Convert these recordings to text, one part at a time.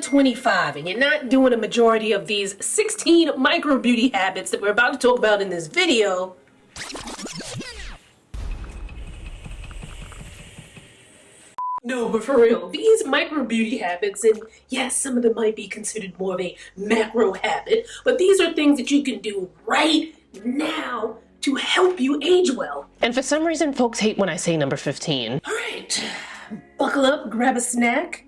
25 and you're not doing a majority of these 16 micro beauty habits that we're about to talk about in this video, no, but for real, these micro beauty habits, and yes, some of them might be considered more of a macro habit, but these are things that you can do right now to help you age well. And for some reason, folks hate when I say number 15. All right, buckle up, grab a snack.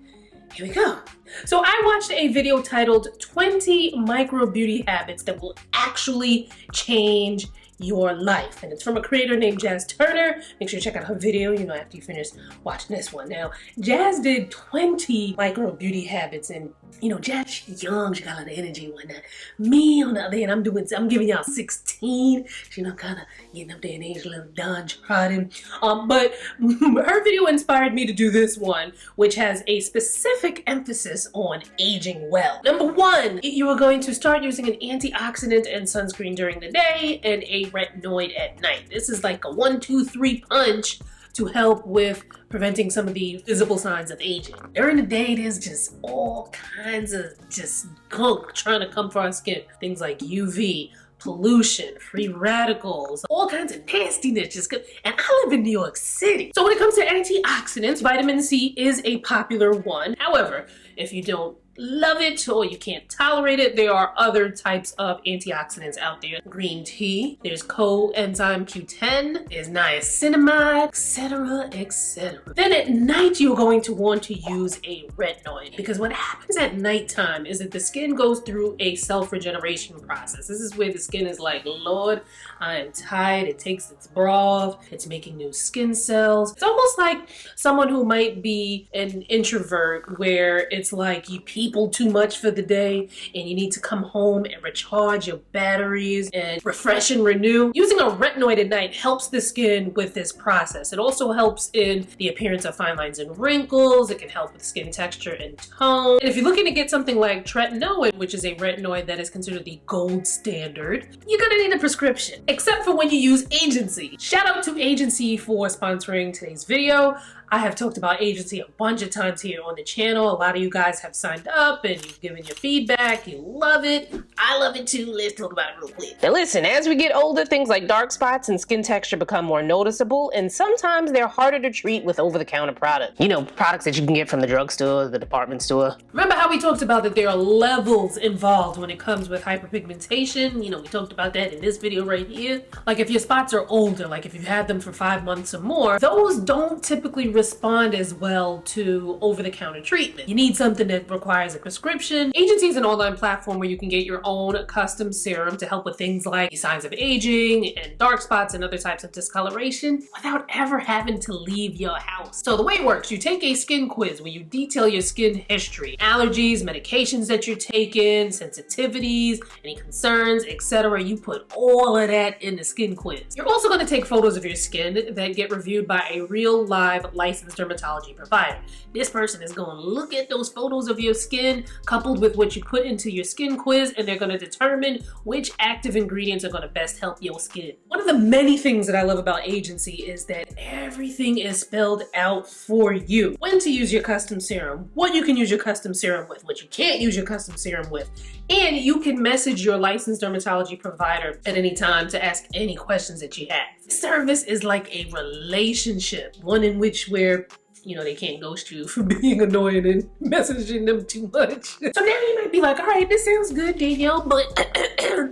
Here we go. So I watched a video titled 20 Micro Beauty Habits That Will Actually Change Your Life. And it's from a creator named Jazz Turner. Make sure you check out her video, after you finish watching this one. Now, Jazz did 20 micro beauty habits, and Jazz, she's young, she got a lot of energy and whatnot. Me, on the other hand, I'm giving y'all 16. Kind of getting up there in age, a little downtrodden. But her video inspired me to do this one, which has a specific emphasis on aging well. Number 1, you are going to start using an antioxidant and sunscreen during the day and a retinoid at night. This is like a 1, 2, 3 punch to help with preventing some of the visible signs of aging. During the day, there's just all kinds of just gunk trying to come for our skin. Things like UV, pollution, free radicals, all kinds of nastiness just good. And I live in New York City. So when it comes to antioxidants, vitamin C is a popular one. However, if you don't love it or you can't tolerate it, there are other types of antioxidants out there. Green tea, there's coenzyme Q10, there's niacinamide, etc., etc. Then at night, you're going to want to use a retinoid, because what happens at nighttime is that the skin goes through a self-regeneration process. This is where the skin is like, Lord, I am tired. It takes its broth, it's making new skin cells. It's almost like someone who might be an introvert, where it's like you people too much for the day and you need to come home and recharge your batteries and refresh and renew. Using a retinoid at night helps the skin with this process. It also helps in the appearance of fine lines and wrinkles. It can help with skin texture and tone. And if you're looking to get something like tretinoin, which is a retinoid that is considered the gold standard, you're gonna need a prescription, except for when you use Agency. Shout out to Agency for sponsoring today's video. I have talked about Agency a bunch of times here on the channel. A lot of you guys have signed up and you've given your feedback. You love it. I love it too. Let's talk about it real quick. Now listen, as we get older, things like dark spots and skin texture become more noticeable, and sometimes they're harder to treat with over-the-counter products. Products that you can get from the drugstore, the department store. Remember how we talked about that there are levels involved when it comes with hyperpigmentation? We talked about that in this video right here. Like if your spots are older, like if you've had them for 5 months or more, those don't typically respond as well to over-the-counter treatment. You need something that requires a prescription. Agency is an online platform where you can get your own custom serum to help with things like signs of aging and dark spots and other types of discoloration without ever having to leave your house. So the way it works, you take a skin quiz where you detail your skin history, allergies, medications that you're taking, sensitivities, any concerns, etc. You put all of that in the skin quiz. You're also going to take photos of your skin that get reviewed by a real live licensed dermatology provider. This person is going to look at those photos of your skin coupled with what you put into your skin quiz, and they're going to determine which active ingredients are going to best help your skin. One of the many things that I love about Agency is that everything is spelled out for you. When to use your custom serum, what you can use your custom serum with, what you can't use your custom serum with, and you can message your licensed dermatology provider at any time to ask any questions that you have. This service is like a relationship, one in which where they can't ghost you for being annoying and messaging them too much. So now you might be like, all right, this sounds good, Danielle, but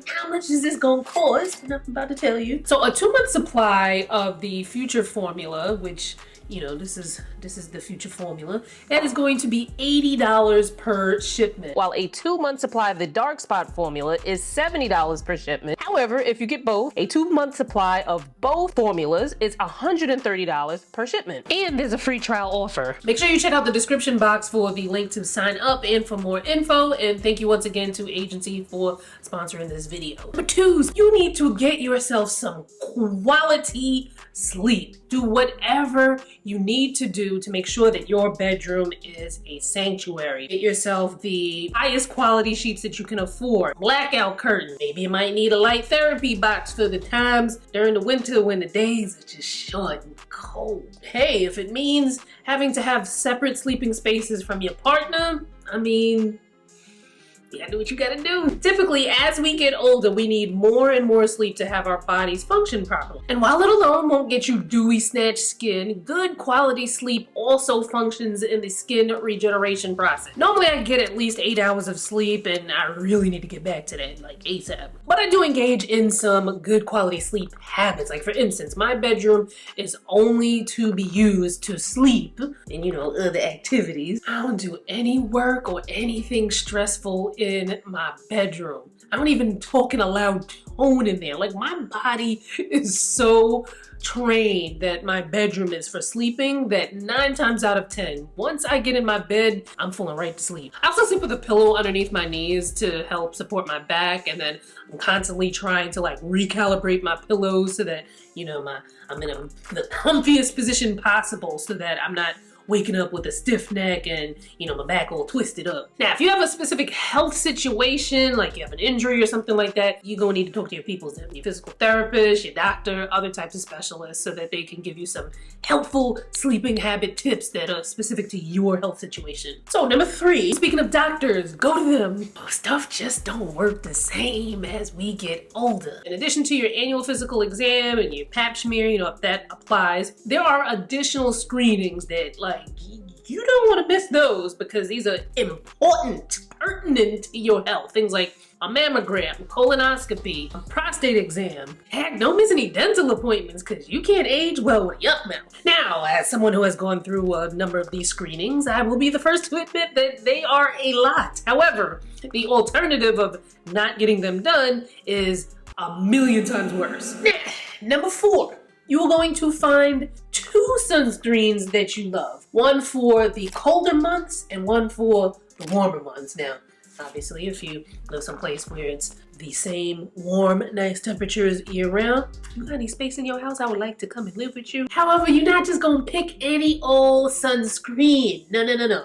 how much is this gonna cost? And I'm about to tell you. So a 2-month supply of the Future formula, which this is the Future formula, that is going to be $80 per shipment. While a 2-month supply of the dark spot formula is $70 per shipment. However, if you get both, a 2-month supply of both formulas is $130 per shipment. And there's a free trial offer. Make sure you check out the description box for the link to sign up and for more info. And thank you once again to Agency for sponsoring this video. Number 2, you need to get yourself some quality sleep. Do whatever you need to do to make sure that your bedroom is a sanctuary. Get yourself the highest quality sheets that you can afford. Blackout curtains. Maybe you might need a light therapy box for the times during the winter when the days are just short and cold. Hey, if it means having to have separate sleeping spaces from your partner, I mean, you gotta do what you gotta do. Typically, as we get older, we need more and more sleep to have our bodies function properly. And while it alone won't get you dewy snatched skin, good quality sleep also functions in the skin regeneration process. Normally, I get at least 8 hours of sleep, and I really need to get back to that, like ASAP. But I do engage in some good quality sleep habits. Like for instance, my bedroom is only to be used to sleep and, you know, other activities. I don't do any work or anything stressful in my bedroom. I don't even talk in a loud tone in there. Like, my body is so trained that my bedroom is for sleeping that 9 times out of 10, once I get in my bed, I'm falling right to sleep. I also sleep with a pillow underneath my knees to help support my back, and then I'm constantly trying to like recalibrate my pillows so that, you know, I'm in the comfiest position possible so that I'm not waking up with a stiff neck and, you know, my back all twisted up. Now, if you have a specific health situation, like you have an injury or something like that, you're gonna need to talk to your your physical therapist, your doctor, other types of specialists so that they can give you some helpful sleeping habit tips that are specific to your health situation. So number 3, speaking of doctors, go to them. Stuff just don't work the same as we get older. In addition to your annual physical exam and your pap smear, you know, if that applies, there are additional screenings that, like, you don't want to miss those because these are important, pertinent to your health. Things like a mammogram, colonoscopy, a prostate exam. Heck, don't miss any dental appointments because you can't age well with a yuck mouth. Now, as someone who has gone through a number of these screenings, I will be the first to admit that they are a lot. However, the alternative of not getting them done is a million times worse. Number 4. You're going to find 2 sunscreens that you love. One for the colder months and one for the warmer months. Now, obviously, if you live someplace where it's the same warm, nice temperatures year-round, you got any space in your house, I would like to come and live with you. However, you're not just gonna pick any old sunscreen. No.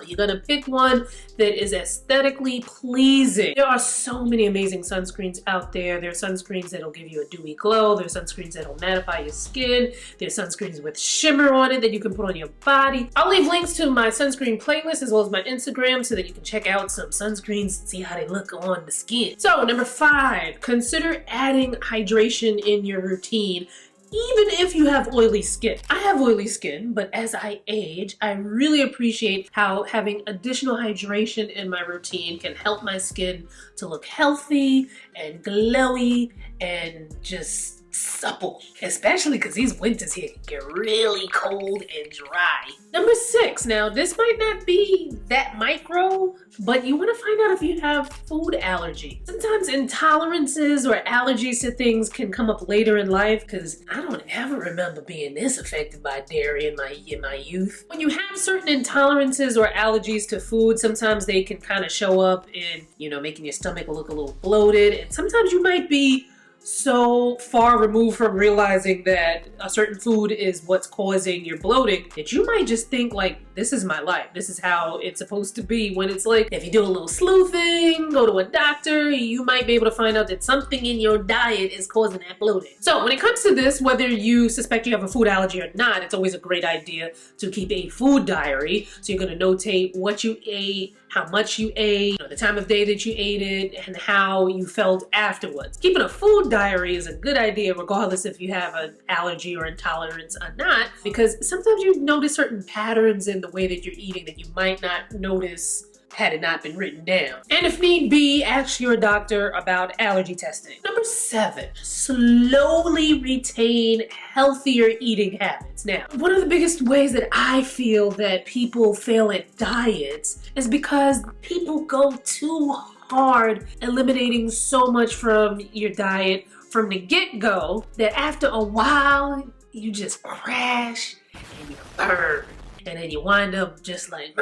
You're gonna pick one that is aesthetically pleasing. There are so many amazing sunscreens out there. There are sunscreens that'll give you a dewy glow. There are sunscreens that'll mattify your skin. There's sunscreens with shimmer on it that you can put on your body. I'll leave links to my sunscreen playlist as well as my Instagram so that you can check out some sunscreens and see how they look on the skin. So number 5, consider adding hydration in your routine, even if you have oily skin. I have oily skin, but as I age, I really appreciate how having additional hydration in my routine can help my skin to look healthy and glowy and just supple, especially because these winters here can get really cold and dry. Number 6, now this might not be that micro, but you want to find out if you have food allergy. Sometimes intolerances or allergies to things can come up later in life because I don't ever remember being this affected by dairy in my youth. When you have certain intolerances or allergies to food, sometimes they can kind of show up in, you know, making your stomach look a little bloated, and sometimes you might be so far removed from realizing that a certain food is what's causing your bloating that you might just think like, this is my life, this is how it's supposed to be, when it's like, if you do a little sleuthing, go to a doctor, you might be able to find out that something in your diet is causing that bloating. So when it comes to this, whether you suspect you have a food allergy or not, it's always a great idea to keep a food diary. So you're going to notate what you ate, how much you ate, you know, the time of day that you ate it, and how you felt afterwards. Keeping a food diary is a good idea regardless if you have an allergy or intolerance or not, because sometimes you notice certain patterns in the way that you're eating that you might not notice had it not been written down. And if need be, ask your doctor about allergy testing. Number 7, slowly retain healthier eating habits. Now, one of the biggest ways that I feel that people fail at diets is because people go too hard eliminating so much from your diet from the get-go that after a while, you just crash and you burn. And then you wind up just like,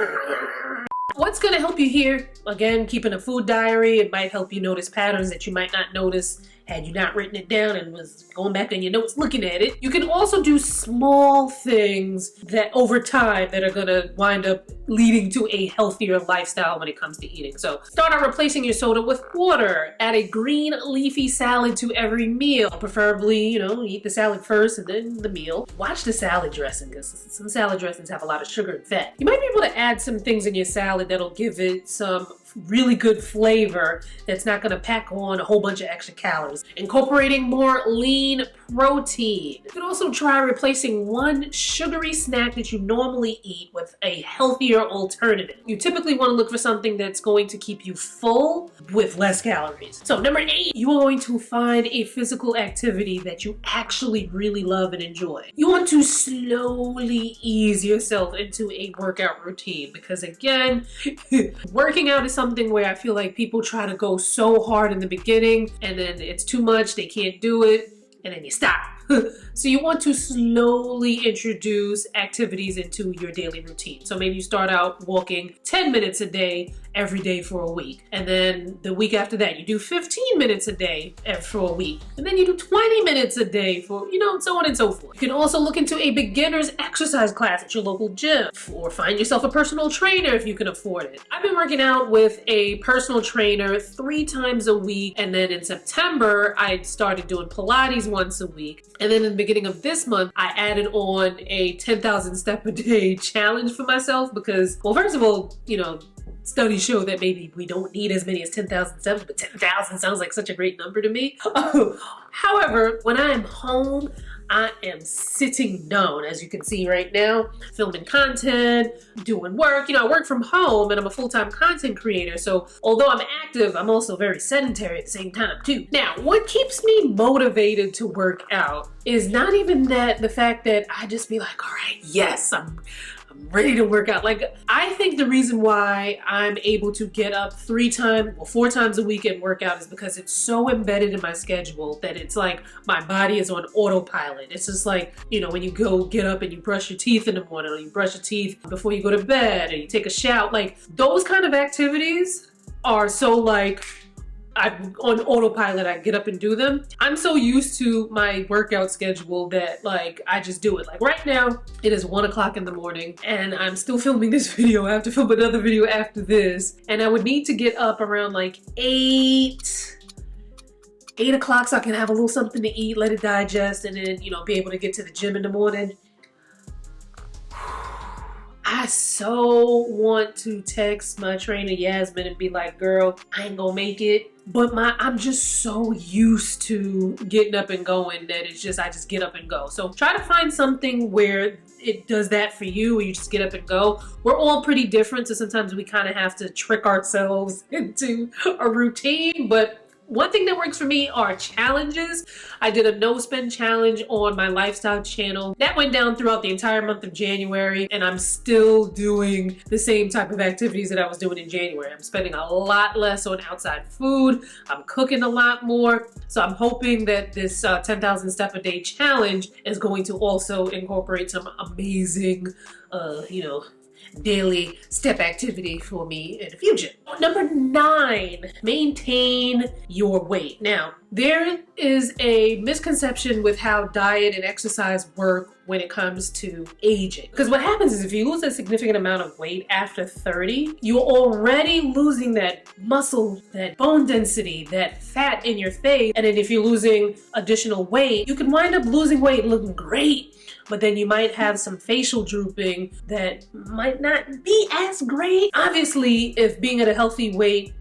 what's going to help you here? Again, keeping a food diary, it might help you notice patterns that you might not notice had you not written it down and was going back on your notes looking at it. You can also do small things that over time that are gonna wind up leading to a healthier lifestyle when it comes to eating. So start out replacing your soda with water. Add a green leafy salad to every meal. Preferably, you know, eat the salad first and then the meal. Watch the salad dressing because some salad dressings have a lot of sugar and fat. You might be able to add some things in your salad that'll give it some really good flavor that's not going to pack on a whole bunch of extra calories. Incorporating more lean protein. You can also try replacing one sugary snack that you normally eat with a healthier alternative. You typically want to look for something that's going to keep you full with less calories. So number 8, you are going to find a physical activity that you actually really love and enjoy. You want to slowly ease yourself into a workout routine because again, working out is something where I feel like people try to go so hard in the beginning and then it's too much, they can't do it, and then you stop. So you want to slowly introduce activities into your daily routine. So maybe you start out walking 10 minutes a day every day for a week. And then the week after that, you do 15 minutes a day for a week. And then you do 20 minutes a day for, you know, so on and so forth. You can also look into a beginner's exercise class at your local gym or find yourself a personal trainer if you can afford it. I've been working out with a personal trainer 3 times a week. And then in September, I started doing Pilates once a week. And then in the beginning of this month, I added on a 10,000 step a day challenge for myself because, well, first of all, you know, studies show that maybe we don't need as many as 10,000 steps, but 10,000 sounds like such a great number to me. However, when I'm home, I am sitting down, as you can see right now, filming content, doing work. You know, I work from home and I'm a full-time content creator. So although I'm active, I'm also very sedentary at the same time too. Now, what keeps me motivated to work out is not even that the fact that I just be like, all right, yes, I'm ready to work out. Like, I think the reason why I'm able to get up 4 times a week and work out is because it's so embedded in my schedule that it's like my body is on autopilot. It's just like, you know, when you go get up and you brush your teeth in the morning, or you brush your teeth before you go to bed, or you take a shower, like those kind of activities are so like, I'm on autopilot, I get up and do them. I'm so used to my workout schedule that like I just do it. Like right now, it is 1 o'clock in the morning and I'm still filming this video. I have to film another video after this. And I would need to get up around like 8 o'clock so I can have a little something to eat, let it digest, and then, you know, be able to get to the gym in the morning. I so want to text my trainer Yasmin and be like, girl, I ain't gonna make it. But I'm just so used to getting up and going that it's just, I just get up and go. So try to find something where it does that for you, where you just get up and go. We're all pretty different, so sometimes we kind of have to trick ourselves into a routine, but one thing that works for me are challenges. I did a no spend challenge on my lifestyle channel. That went down throughout the entire month of January, and I'm still doing the same type of activities that I was doing in January. I'm spending a lot less on outside food. I'm cooking a lot more. So I'm hoping that this 10,000 step a day challenge is going to also incorporate some amazing, you know, daily step activity for me in the future. Number 9, maintain your weight. Now, there is a misconception with how diet and exercise work when it comes to aging. Because what happens is if you lose a significant amount of weight after 30, you're already losing that muscle, that bone density, that fat in your face. And then if you're losing additional weight, you can wind up losing weight looking great, but then you might have some facial drooping that might not be as great. Obviously, if being at a healthy weight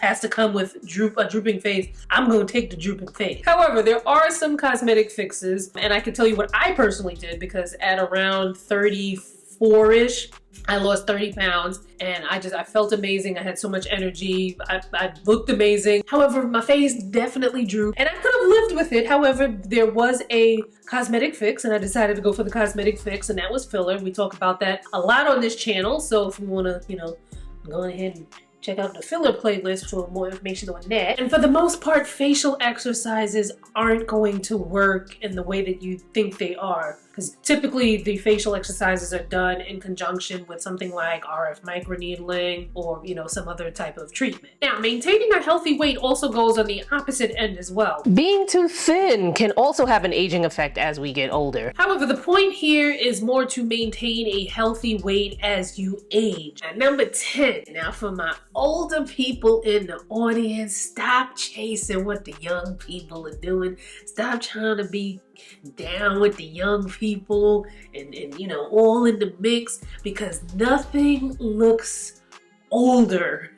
has to come with a drooping face, I'm going to take the drooping face. However, there are some cosmetic fixes, and I can tell you what I personally did, because at around 34-ish, I lost 30 pounds and I felt amazing. I had so much energy. I looked amazing. However, my face definitely drooped and I could have lived with it. However, there was a cosmetic fix and I decided to go for the cosmetic fix, and that was filler. We talk about that a lot on this channel. So if you want to, you know, go ahead and check out the filler playlist for more information on that. And for the most part, facial exercises aren't going to work in the way that you think they are. because typically the facial exercises are done in conjunction with something like RF microneedling or, you know, some other type of treatment. Now, maintaining a healthy weight also goes on the opposite end as well. Being too thin can also have an aging effect as we get older. However, the point here is more to maintain a healthy weight as you age. And number 10, now for my older people in the audience, stop chasing what the young people are doing. Stop trying to be down with the young people and you know, all in the mix, because nothing looks older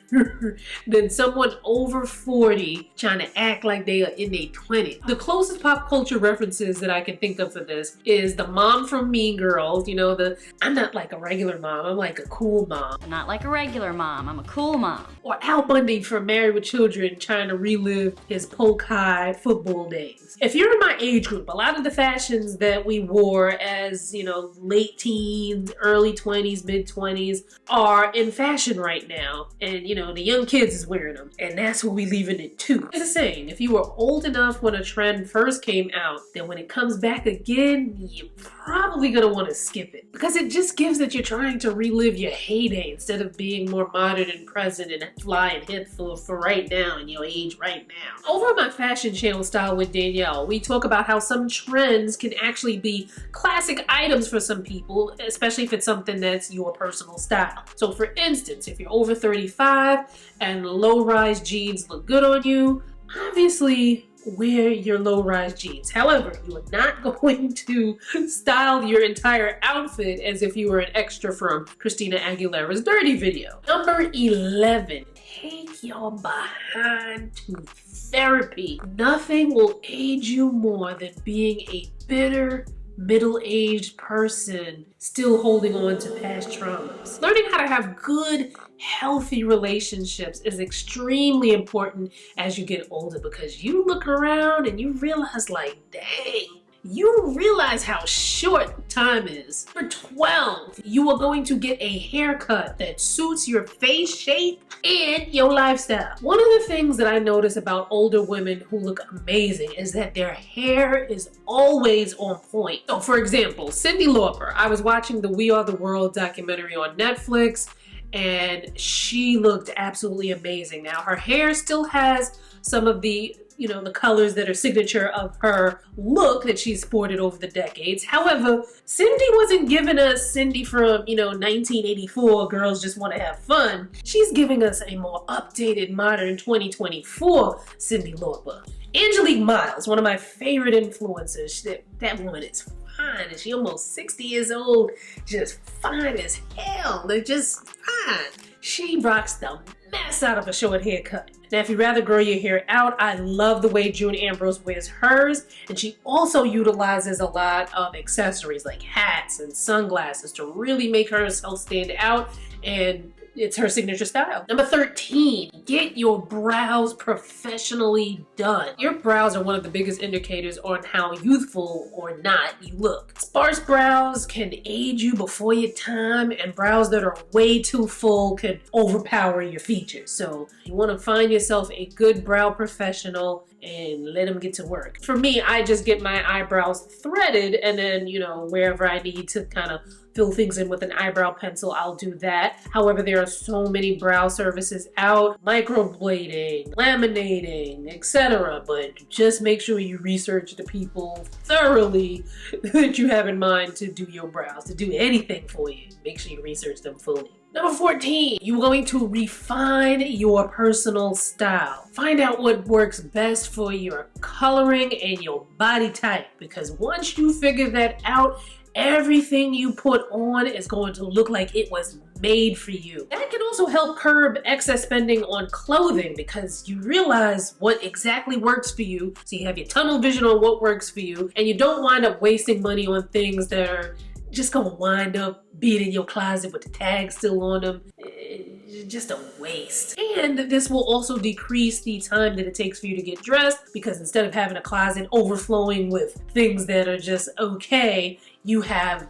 than someone over 40 trying to act like they are in their 20s. The closest pop culture references that I can think of for this is the mom from Mean Girls, you know, I'm not like a regular mom, I'm like a cool mom. I'm not like a regular mom, I'm a cool mom. Or Al Bundy from Married with Children trying to relive his Polk High football days. If you're in my age group, a lot of the fashions that we wore as, you know, late teens, early 20s, mid 20s are in fashion right now. And, you know, the young kids is wearing them. And that's what we leaving it to. It's the saying, if you were old enough when a trend first came out, then when it comes back again, you're probably gonna want to skip it. Because it just gives that you're trying to relive your heyday instead of being more modern and present and fly and hip for right now and your age right now. Over on my fashion channel, Style with Danielle, we talk about how some trends can actually be classic items for some people, especially if it's something that's your personal style. So for instance, if you're over 35 and low-rise jeans look good on you, obviously wear your low-rise jeans. However, you are not going to style your entire outfit as if you were an extra from Christina Aguilera's Dirty video. Number 11, take your behind to therapy. Nothing will age you more than being a bitter, middle-aged person still holding on to past traumas. Learning how to have good, healthy relationships is extremely important as you get older, because you look around and you realize, like, dang, you realize how short time is. Number 12, you are going to get a haircut that suits your face shape and your lifestyle. One of the things that I notice about older women who look amazing is that their hair is always on point. So for example, Cyndi Lauper, I was watching the We Are the World documentary on Netflix, and she looked absolutely amazing. Now her hair still has some of the, you know, the colors that are signature of her look that she's sported over the decades. However, Cyndi wasn't giving us Cyndi from, you know, 1984, Girls Just Want to Have Fun. She's giving us a more updated, modern 2024 Cyndi Lauper. Angelique Miles, one of my favorite influencers. That woman is fine, and she almost 60 years old, just fine as hell. They're just fine. She rocks the mess out of a short haircut. Now, if you'd rather grow your hair out, I love the way June Ambrose wears hers, and she also utilizes a lot of accessories like hats and sunglasses to really make herself stand out, and it's her signature style. Number 13, get your brows professionally done. Your brows are one of the biggest indicators on how youthful or not you look. Sparse brows can age you before your time, and brows that are way too full can overpower your features. So you want to find yourself a good brow professional and let them get to work. For me, I just get my eyebrows threaded, and then, you know, wherever I need to kind of fill things in with an eyebrow pencil, I'll do that. However, there are so many brow services out, microblading, laminating, etc. But just make sure you research the people thoroughly that you have in mind to do your brows, to do anything for you. Make sure you research them fully. Number 14, you're going to refine your personal style. Find out what works best for your coloring and your body type, because once you figure that out, everything you put on is going to look like it was made for you. That can also help curb excess spending on clothing, because you realize what exactly works for you, so you have your tunnel vision on what works for you, and you don't wind up wasting money on things that are just gonna wind up being in your closet with the tag still on them. It's just a waste. And this will also decrease the time that it takes for you to get dressed, because instead of having a closet overflowing with things that are just okay, you have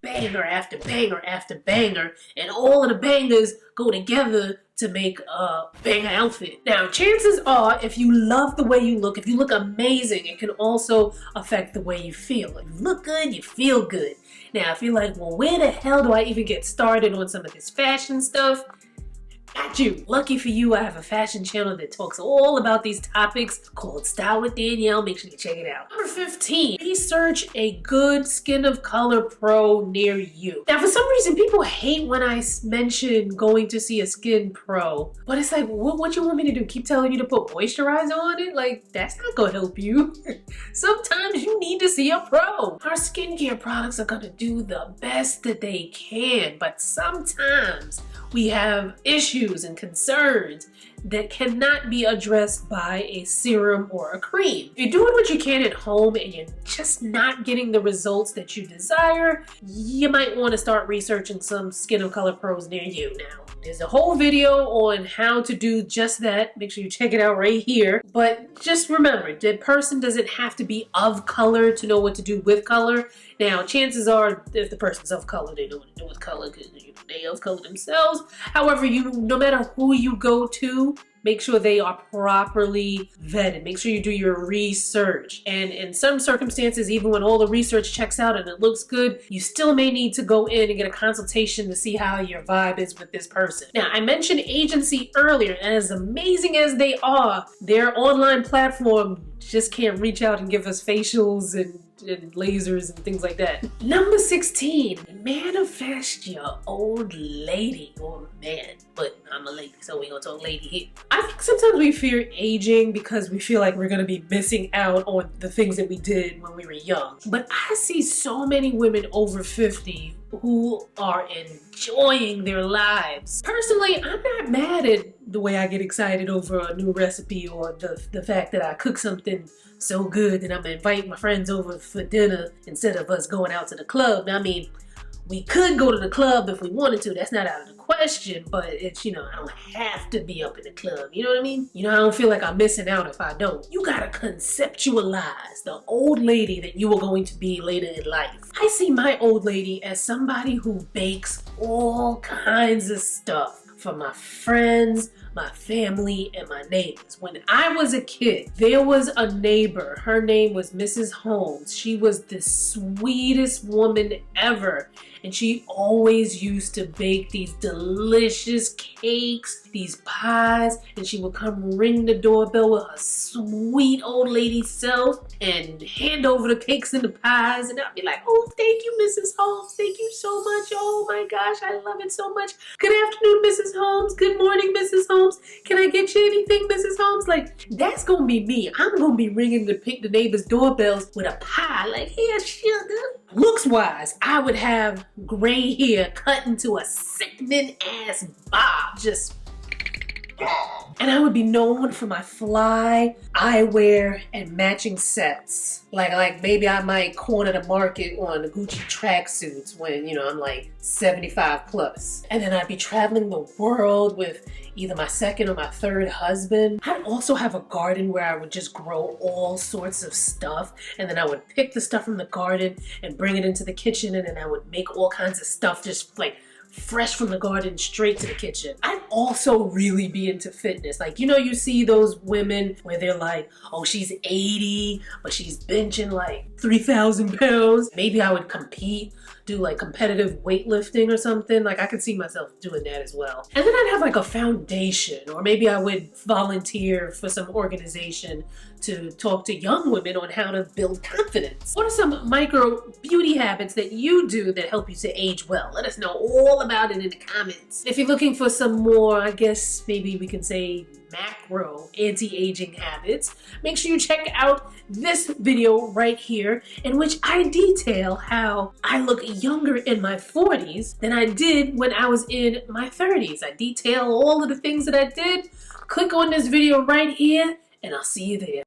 banger after banger after banger, and all of the bangers go together to make a banger outfit. Now, chances are, if you love the way you look, if you look amazing, it can also affect the way you feel. If you look good, you feel good. Now, if you're like, well, where the hell do I even get started on some of this fashion stuff? Got you. Lucky for you, I have a fashion channel that talks all about these topics called Style with Danielle. Make sure you check it out. Number 15, research a good skin of color pro near you. Now, for some reason, people hate when I mention going to see a skin pro, but it's like, what you want me to do? Keep telling you to put moisturizer on it? Like, that's not gonna help you. Sometimes you need to see a pro. Our skincare products are gonna do the best that they can, but sometimes we have issues and concerns that cannot be addressed by a serum or a cream. If you're doing what you can at home and you're just not getting the results that you desire, you might want to start researching some skin of color pros near you. Now, there's a whole video on how to do just that. Make sure you check it out right here. But just remember, the person doesn't have to be of color to know what to do with color. Now, chances are, if the person's of color, they know what to do with color because they of color themselves. However, no matter who you go to, make sure they are properly vetted. Make sure you do your research. And in some circumstances, even when all the research checks out and it looks good, you still may need to go in and get a consultation to see how your vibe is with this person. Now, I mentioned agency earlier, and as amazing as they are, their online platform just can't reach out and give us facials and lasers and things like that. Number 16, manifest your old lady or man, but I'm a lady, so we're gonna talk lady here. I think sometimes we fear aging because we feel like we're gonna be missing out on the things that we did when we were young. But I see so many women over 50 who are enjoying their lives. Personally, I'm not mad at the way I get excited over a new recipe or the fact that I cook something so good that I'm gonna invite my friends over for dinner instead of us going out to the club. Now, I mean, we could go to the club if we wanted to. That's not out of the question, but it's, I don't have to be up in the club. You know what I mean? I don't feel like I'm missing out if I don't. You gotta conceptualize the old lady that you are going to be later in life. I see my old lady as somebody who bakes all kinds of stuff for my friends, my family, and my neighbors. When I was a kid, there was a neighbor. Her name was Mrs. Holmes. She was the sweetest woman ever. And she always used to bake these delicious cakes, these pies, and she would come ring the doorbell with her sweet old lady self and hand over the cakes and the pies, and I'd be like, oh, thank you, Mrs. Holmes. Thank you so much. Oh my gosh, I love it so much. Good afternoon, Mrs. Holmes. Good morning, Mrs. Holmes. Can I get you anything, Mrs. Holmes? Like, that's gonna be me. I'm gonna be ringing the neighbors' doorbells with a pie, like, here, sugar. Looks wise, I would have gray hair cut into a sickening ass bob, just, and I would be known for my fly eyewear and matching sets. Like maybe I might corner the market on the Gucci tracksuits when, I'm like 75 plus. And then I'd be traveling the world with either my second or my third husband. I'd also have a garden where I would just grow all sorts of stuff, and then I would pick the stuff from the garden and bring it into the kitchen, and then I would make all kinds of stuff just like fresh from the garden straight to the kitchen. I'd also really be into fitness. Like, you see those women where they're like, oh, she's 80, but she's benching like 3,000 pounds. Maybe I would compete, do like competitive weightlifting or something. Like, I could see myself doing that as well. And then I'd have like a foundation, or maybe I would volunteer for some organization to talk to young women on how to build confidence. What are some micro beauty habits that you do that help you to age well? Let us know all about it in the comments. If you're looking for some more, I guess maybe we can say macro anti-aging habits, make sure you check out this video right here, in which I detail how I look younger in my 40s than I did when I was in my 30s. I detail all of the things that I did. Click on this video right here, and I'll see you there.